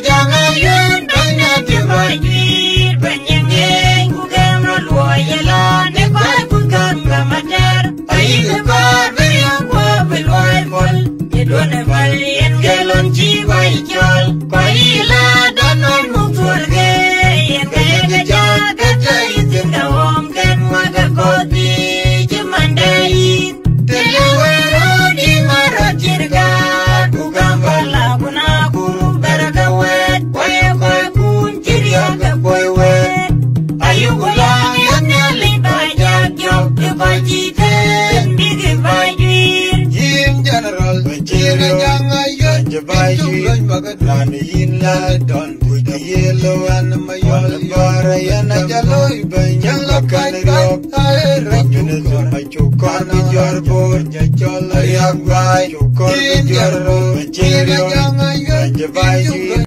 jangayon banya tibayir banyeng gugam loyala ne kwa gugam gamatar ay kwa biyang kwa bilway mol yedone balien gelon jibay jol kwa ila danon mutulge yen kaya jaga jayitin dawam ken magakoti jimandai telewero di marajirga gugam bala guna guru bergawet waya kwa kunjiriya gaboywet ayugulang yanali bajak jok dibajiten bigi bajwir Yin general Bajira jangayon Jabayir Lani yin la don Buti yelo an mayol Bara yana jaloy Banyang lakan riok Rajuna zon Chukon bijor bor Jachol riok bay Chukon bijor bor Bajira jangayon Jabayir